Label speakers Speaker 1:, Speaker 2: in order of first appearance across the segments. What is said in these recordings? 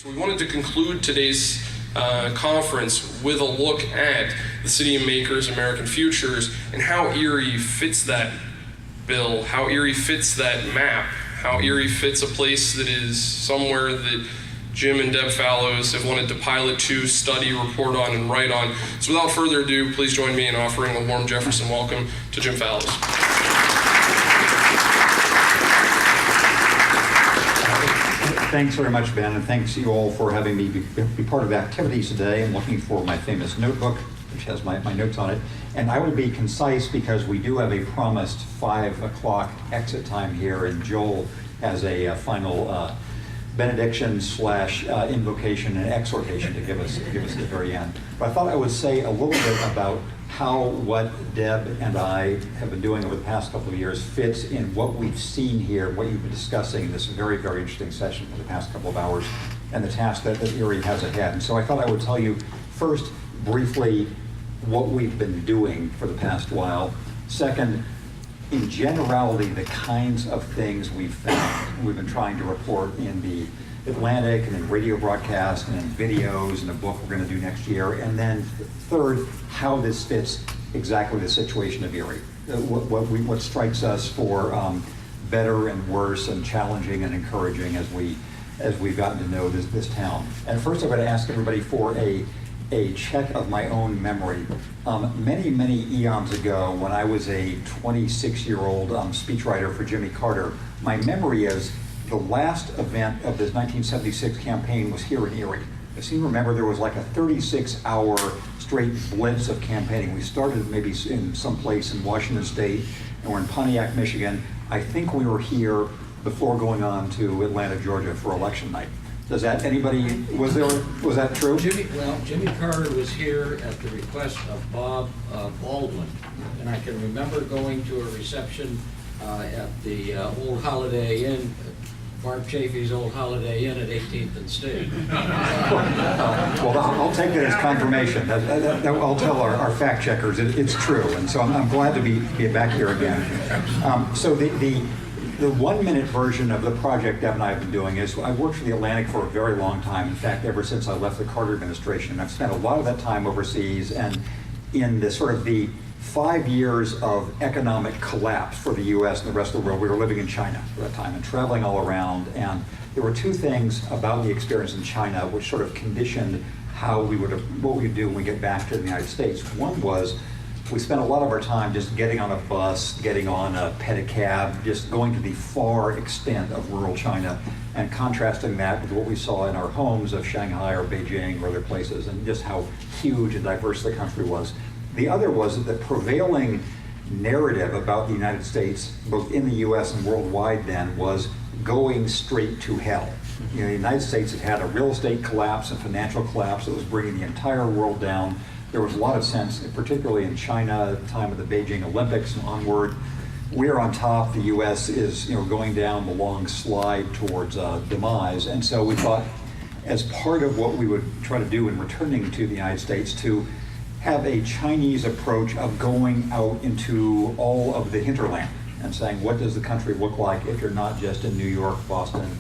Speaker 1: So we wanted to conclude today's conference with a look at the City of Makers, American Futures, and how Erie fits that bill, how Erie fits that map, how Erie fits a place that is somewhere that Jim and Deb Fallows have wanted to pilot to, study, report on, and write on. So without further ado, please join me in offering a warm Jefferson welcome to Jim Fallows.
Speaker 2: Thanks very much, Ben, and thanks you all for having me be part of the activities today. I'm looking for my famous notebook, which has my notes on it. And I will be concise because we do have a promised 5 o'clock exit time here, and Joel has a final benediction / invocation and exhortation to give us at the very end. But I thought I would say a little bit about how what Deb and I have been doing over the past couple of years fits in what we've seen here, what you've been discussing in this very, very interesting session for the past couple of hours, and the task that Erie has ahead. And so I thought I would tell you first, briefly, what we've been doing for the past while. Second, in generality, the kinds of things we've found. We've been trying to report in the Atlantic and in radio broadcasts and in videos and a book we're going to do next year. And then third, how this fits exactly the situation of Erie. What strikes us for better and worse and challenging and encouraging as we've gotten to know this town. And first I'm going to ask everybody for a check of my own memory. Many eons ago, when I was a 26-year-old speechwriter for Jimmy Carter, my memory is the last event of this 1976 campaign was here in Erie. I seem to remember there was like a 36-hour straight blitz of campaigning. We started maybe in some place in Washington State, and we're in Pontiac, Michigan. I think we were here before going on to Atlanta, Georgia for election night. Does that, anybody, was that true?
Speaker 3: Jimmy Carter was here at the request of Bob Baldwin, and I can remember going to a reception at the old Holiday Inn, Barb Chafee's old Holiday Inn at 18th and State.
Speaker 2: Well, I'll take that as confirmation. I'll tell our fact checkers it's true, and so I'm glad to be back here again. So the 1-minute version of the project Deb and I have been doing is I've worked for the Atlantic for a very long time. In fact, ever since I left the Carter administration. I've spent a lot of that time overseas and in the sort of the 5 years of economic collapse for the U.S. and the rest of the world. We were living in China at that time and traveling all around. And there were two things about the experience in China which sort of conditioned what we would do when we get back to the United States. One was we spent a lot of our time just getting on a bus, getting on a pedicab, just going to the far extent of rural China and contrasting that with what we saw in our homes of Shanghai or Beijing or other places, and just how huge and diverse the country was. The other was that the prevailing narrative about the United States, both in the US and worldwide then, was going straight to hell. You know, the United States had had a real estate collapse and financial collapse that was bringing the entire world down. There was a lot of sense, particularly in China at the time of the Beijing Olympics and onward. We're on top, the US is going down the long slide towards demise. And so we thought, as part of what we would try to do in returning to the United States, to have a Chinese approach of going out into all of the hinterland and saying, what does the country look like if you're not just in New York, Boston,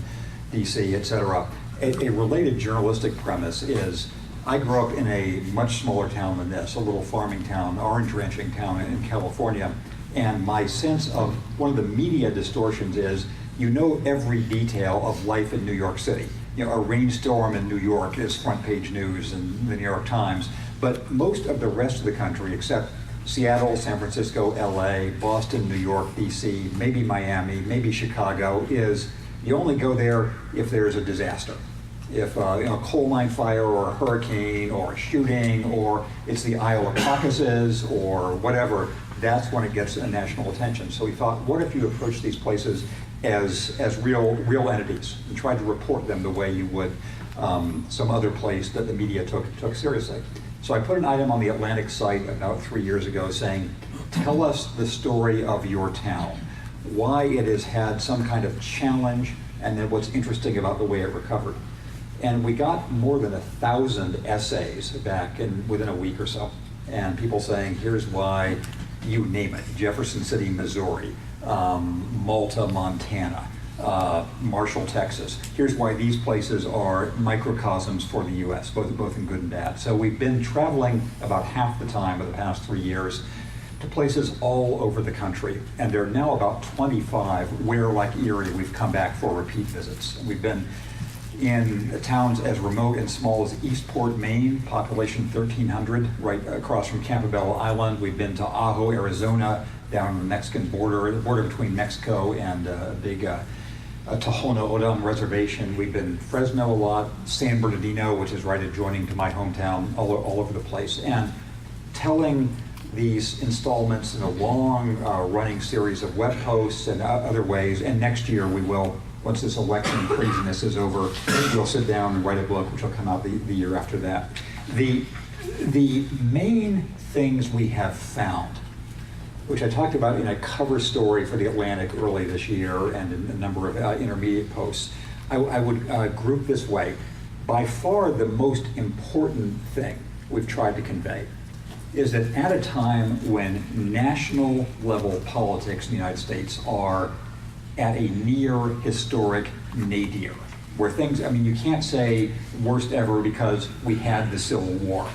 Speaker 2: DC, et cetera. A related journalistic premise is, I grew up in a much smaller town than this, a little farming town, orange ranching town in California. And my sense of one of the media distortions is, every detail of life in New York City. A rainstorm in New York is front page news in the New York Times. But most of the rest of the country, except Seattle, San Francisco, LA, Boston, New York, DC, maybe Miami, maybe Chicago, is you only go there if there's a disaster. If a coal mine fire or a hurricane or a shooting or it's the Iowa caucuses or whatever, that's when it gets national attention. So we thought, what if you approach these places as real entities and tried to report them the way you would some other place that the media took seriously. So I put an item on the Atlantic site about 3 years ago saying, tell us the story of your town, why it has had some kind of challenge, and then what's interesting about the way it recovered. And we got more than 1,000 essays back within a week or so, and people saying, here's why, you name it, Jefferson City, Missouri, Malta, Montana, Marshall, Texas. Here's why these places are microcosms for the U.S., both in good and bad. So we've been traveling about half the time of the past 3 years to places all over the country, and there are now about 25 where, like Erie, we've come back for repeat visits. We've been in towns as remote and small as Eastport, Maine, population 1,300, right across from Campobello Island. We've been to Ajo, Arizona, down on the Mexican border, the border between Mexico and big Tohono O'odham reservation. We've been in Fresno a lot, San Bernardino, which is right adjoining to my hometown, all over the place. And telling these installments in a long running series of web posts and other ways. And next year we will, once this election craziness is over, we'll sit down and write a book, which will come out the year after that. The main things we have found, which I talked about in a cover story for the Atlantic early this year and in a number of intermediate posts, I would group this way. By far the most important thing we've tried to convey is that at a time when national level politics in the United States are at a near historic nadir, where things, I mean, you can't say worst ever because we had the Civil War.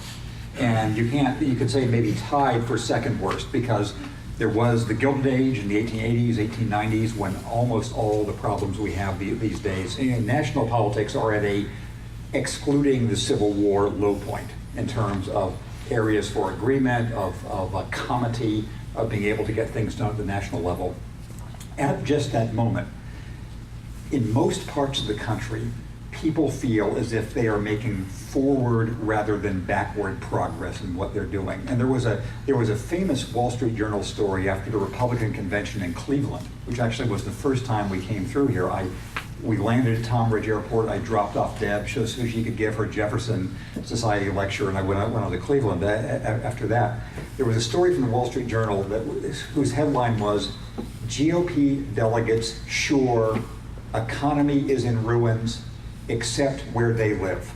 Speaker 2: And you could say maybe tied for second worst because there was the Gilded Age in the 1880s, 1890s, when almost all the problems we have these days, and national politics are at a, excluding the Civil War, low point in terms of areas for agreement, of comity, of being able to get things done at the national level. At just that moment, in most parts of the country, people feel as if they are making forward rather than backward progress in what they're doing. And there was a famous Wall Street Journal story after the Republican convention in Cleveland, which actually was the first time we came through here. We landed at Tom Ridge Airport. I dropped off Deb so she could give her Jefferson Society lecture, and I went on to Cleveland after that. There was a story from the Wall Street Journal whose headline was, "GOP delegates sure economy is in ruins, except where they live."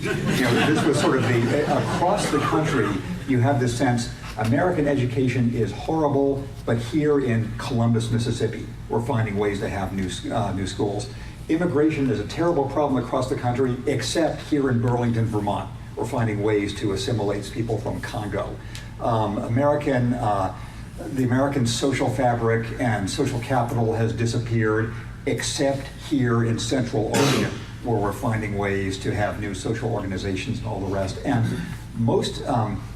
Speaker 2: This was sort of across the country, you have this sense, American education is horrible, but here in Columbus, Mississippi, we're finding ways to have new schools. Immigration is a terrible problem across the country, except here in Burlington, Vermont. We're finding ways to assimilate people from Congo. The American social fabric and social capital has disappeared, except here in Central Oregon, where we're finding ways to have new social organizations and all the rest. And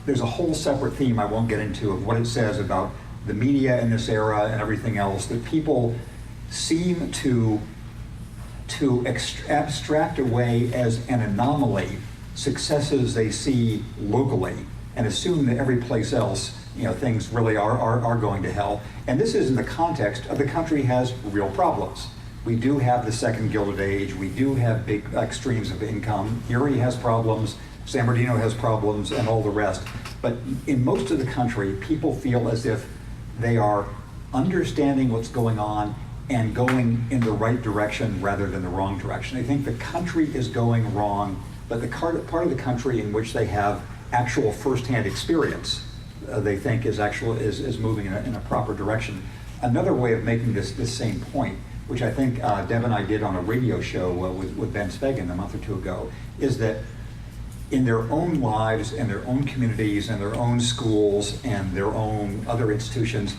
Speaker 2: there's a whole separate theme I won't get into of what it says about the media in this era and everything else, that people seem to abstract away as an anomaly successes they see locally and assume that every place else, things really are going to hell. And this is in the context of the country has real problems. We do have the second Gilded Age. We do have big extremes of income. Erie has problems. San Bernardino has problems, and all the rest. But in most of the country, people feel as if they are understanding what's going on and going in the right direction rather than the wrong direction. They think the country is going wrong, but the part of the country in which they have actual firsthand experience, they think is moving in a proper direction. Another way of making this same point, which I think Deb and I did on a radio show with Ben Svegan a month or two ago, is that in their own lives and their own communities and their own schools and their own other institutions,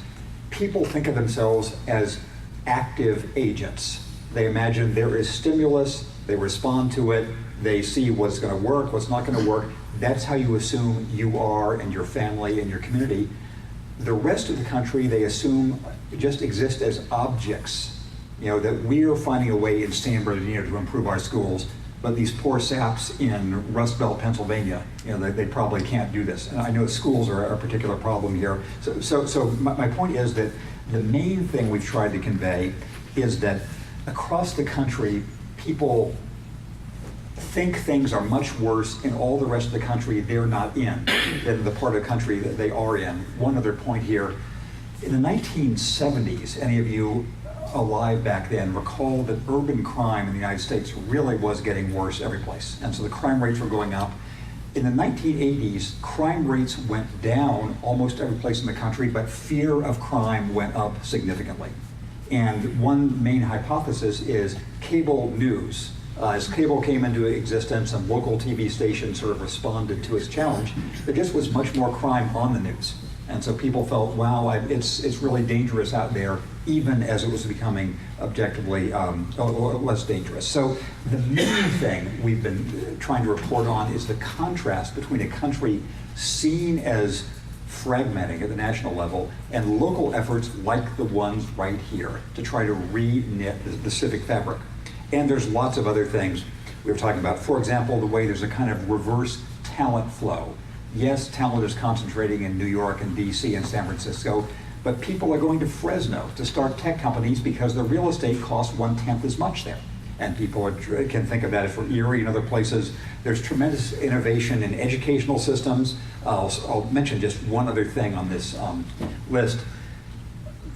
Speaker 2: people think of themselves as active agents. They imagine there is stimulus, they respond to it, they see what's going to work, what's not going to work. That's how you assume you are and your family and your community. The rest of the country, they assume just exist as objects. That we're finding a way in San Bernardino to improve our schools, but these poor saps in Rust Belt, Pennsylvania, they probably can't do this. And I know schools are a particular problem here. So my point is that the main thing we've tried to convey is that across the country, people think things are much worse in all the rest of the country they're not in than the part of the country that they are in. One other point here. In the 1970s, any of you alive back then recall that urban crime in the United States really was getting worse every place. And so the crime rates were going up. In the 1980s, crime rates went down almost every place in the country, but fear of crime went up significantly. And one main hypothesis is cable news. As cable came into existence and local TV stations sort of responded to its challenge, there just was much more crime on the news. And so people felt, wow, it's really dangerous out there, even as it was becoming objectively less dangerous. So the main thing we've been trying to report on is the contrast between a country seen as fragmenting at the national level and local efforts like the ones right here to try to re-knit the civic fabric. And there's lots of other things we were talking about. For example, the way there's a kind of reverse talent flow. Yes, talent is concentrating in New York and DC and San Francisco, but people are going to Fresno to start tech companies because the real estate costs 1/10 as much there. And people can think of that as for Erie and other places. There's tremendous innovation in educational systems. I'll mention just one other thing on this list.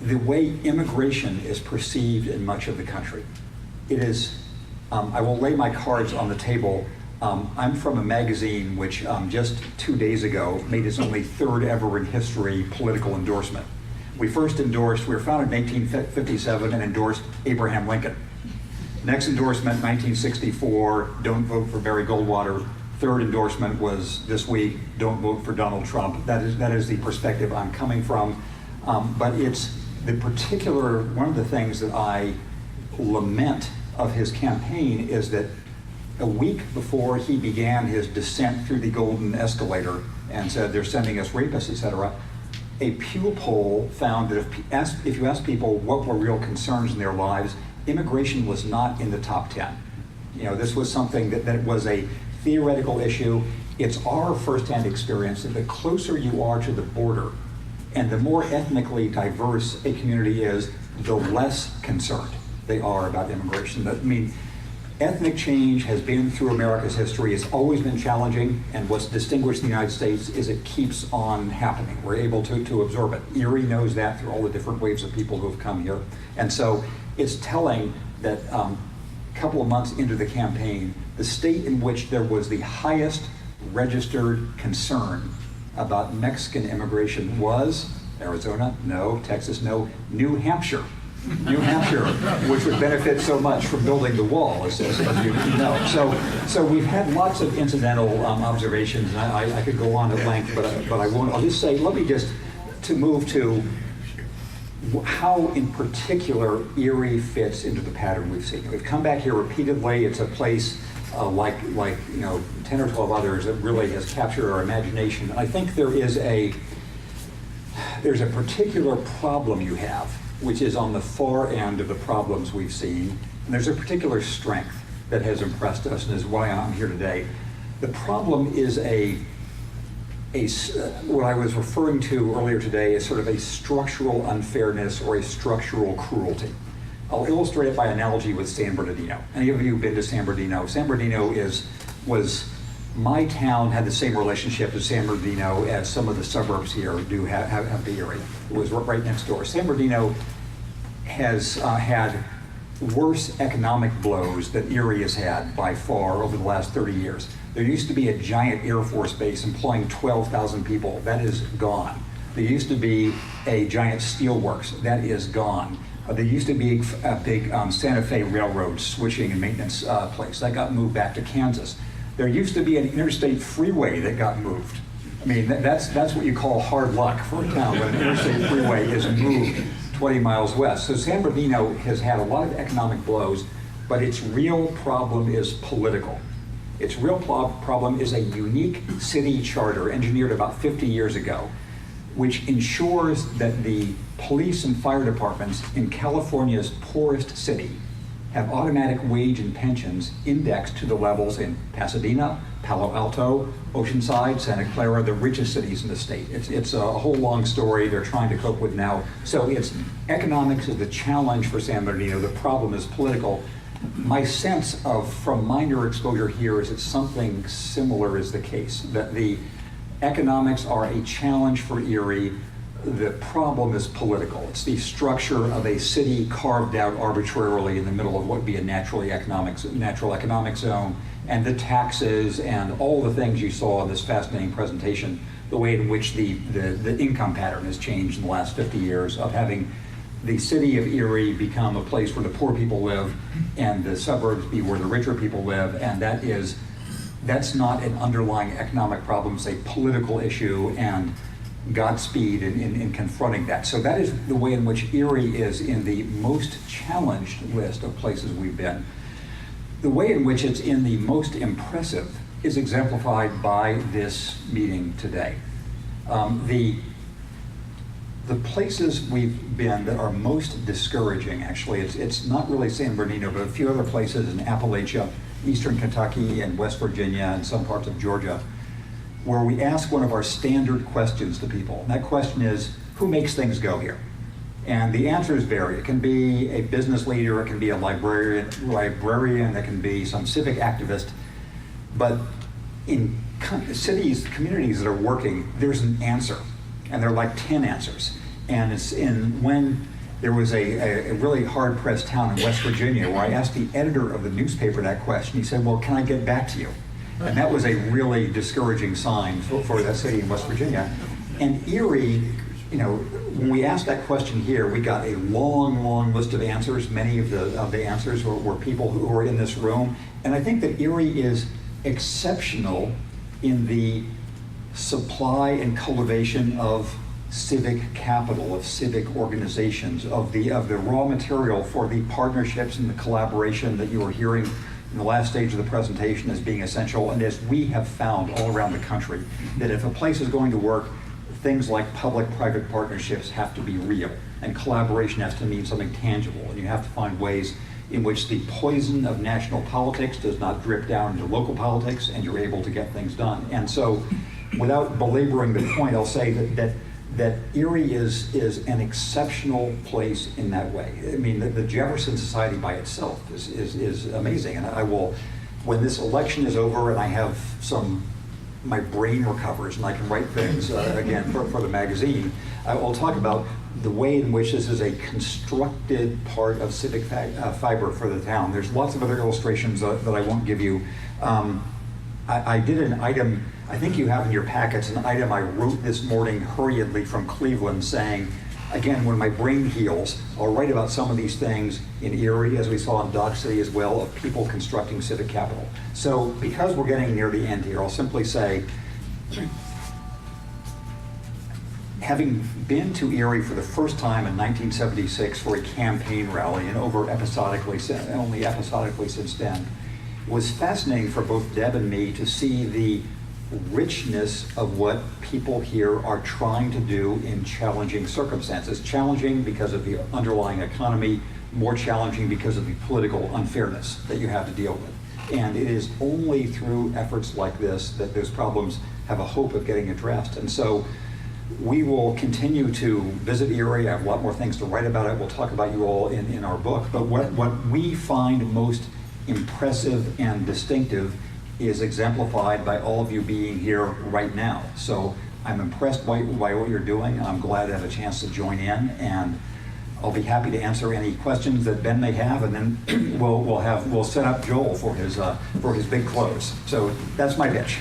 Speaker 2: The way immigration is perceived in much of the country. It is, I will lay my cards on the table. I'm from a magazine which just 2 days ago made its only third ever in history political endorsement. We were founded in 1857 and endorsed Abraham Lincoln. Next endorsement, 1964, don't vote for Barry Goldwater. Third endorsement was this week, don't vote for Donald Trump. That is the perspective I'm coming from. But it's the particular, one of the things that I lament of his campaign is that a week before he began his descent through the golden escalator and said they're sending us rapists, etc., a Pew poll found that if you ask people what were real concerns in their lives, immigration was not in the top 10. You know, this was something that was a theoretical issue. It's our firsthand experience that the closer you are to the border and the more ethnically diverse a community is, the less concerned they are about immigration. I mean, ethnic change has been through America's history. It's always been challenging, and what's distinguished the United States is it keeps on happening. We're able to absorb it. Erie knows that through all the different waves of people who have come here. And so it's telling that a couple of months into the campaign, the state in which there was the highest registered concern about Mexican immigration was Arizona, no. Texas, no. New Hampshire. New Hampshire, which would benefit so much from building the wall, as you know. So we've had lots of incidental observations, and I could go on at length, but I won't. I'll just say, let me just to move to how, in particular, Erie fits into the pattern we've seen. We've come back here repeatedly. It's a place like 10 or 12 others that really has captured our imagination. I think there's a particular problem you have, which is on the far end of the problems we've seen. And there's a particular strength that has impressed us and is why I'm here today. The problem is what I was referring to earlier today is sort of a structural unfairness or a structural cruelty. I'll illustrate it by analogy with San Bernardino. Any of you who've been to San Bernardino? San Bernardino was my town had the same relationship to San Bernardino as some of the suburbs here do have the area. It was right next door. San Bernardino has had worse economic blows than Erie has had by far over the last 30 years. There used to be a giant Air Force base employing 12,000 people. That is gone. There used to be a giant steelworks. That is gone. There used to be a big Santa Fe Railroad switching and maintenance place. That got moved back to Kansas. There used to be an interstate freeway that got moved. I mean, that's what you call hard luck for a town when an interstate freeway is moved 20 miles west. So San Bernardino has had a lot of economic blows, but its real problem is political. Its real problem is a unique city charter engineered about 50 years ago, which ensures that the police and fire departments in California's poorest city have automatic wage and pensions indexed to the levels in Pasadena, Palo Alto, Oceanside, Santa Clara, the richest cities in the state. It's a whole long story they're trying to cope with now. So it's economics is the challenge for San Bernardino. The problem is political. My sense from minor exposure here is that something similar is the case, that the economics are a challenge for Erie. The problem is political. It's the structure of a city carved out arbitrarily in the middle of what would be a natural economic zone, and the taxes and all the things you saw in this fascinating presentation, the way in which the income pattern has changed in the last 50 years of having the city of Erie become a place where the poor people live and the suburbs be where the richer people live, and that's not an underlying economic problem, it's a political issue, and Godspeed in confronting that. So that is the way in which Erie is in the most challenged list of places we've been. The way in which it's in the most impressive is exemplified by this meeting today. The places we've been that are most discouraging, actually, it's not really San Bernardino, but a few other places in Appalachia, Eastern Kentucky and West Virginia and some parts of Georgia, where we ask one of our standard questions to people. And that question is, who makes things go here? And the answers vary. It can be a business leader, it can be a librarian, it can be some civic activist. But in cities, communities that are working, there's an answer. And there are like 10 answers. And when there was a really hard-pressed town in West Virginia where I asked the editor of the newspaper that question, he said, well, can I get back to you? And that was a really discouraging sign for that city in West Virginia. And Erie, when we asked that question here, we got a long, long list of answers. Many of the answers were people who were in this room. And I think that Erie is exceptional in the supply and cultivation of civic capital, of civic organizations, of the raw material for the partnerships and the collaboration that you are hearing in the last stage of the presentation as being essential. And as we have found all around the country, that if a place is going to work, things like public-private partnerships have to be real, and collaboration has to mean something tangible, and you have to find ways in which the poison of national politics does not drip down into local politics, and you're able to get things done. And so, without belaboring the point, I'll say that Erie is an exceptional place in that way. I mean, the Jefferson Society by itself is amazing. And I will, when this election is over and I have my brain recovers and I can write things again for the magazine, I will talk about the way in which this is a constructed part of civic fiber for the town. There's lots of other illustrations that I won't give you. I did an item, I think you have in your packets, an item I wrote this morning hurriedly from Cleveland saying, again, when my brain heals, I'll write about some of these things in Erie, as we saw in Dodge City as well, of people constructing civic capital. So because we're getting near the end here, I'll simply say, having been to Erie for the first time in 1976 for a campaign rally and only episodically since then, it was fascinating for both Deb and me to see the richness of what people here are trying to do in challenging circumstances. Challenging because of the underlying economy, more challenging because of the political unfairness that you have to deal with. And it is only through efforts like this that those problems have a hope of getting addressed. And so we will continue to visit Erie. I have a lot more things to write about it. We'll talk about you all in our book. But what we find most impressive and distinctive is exemplified by all of you being here right now. So I'm impressed by what you're doing. I'm glad to have a chance to join in, and I'll be happy to answer any questions that Ben may have, and then we'll set up Joel for his big close. So that's my pitch.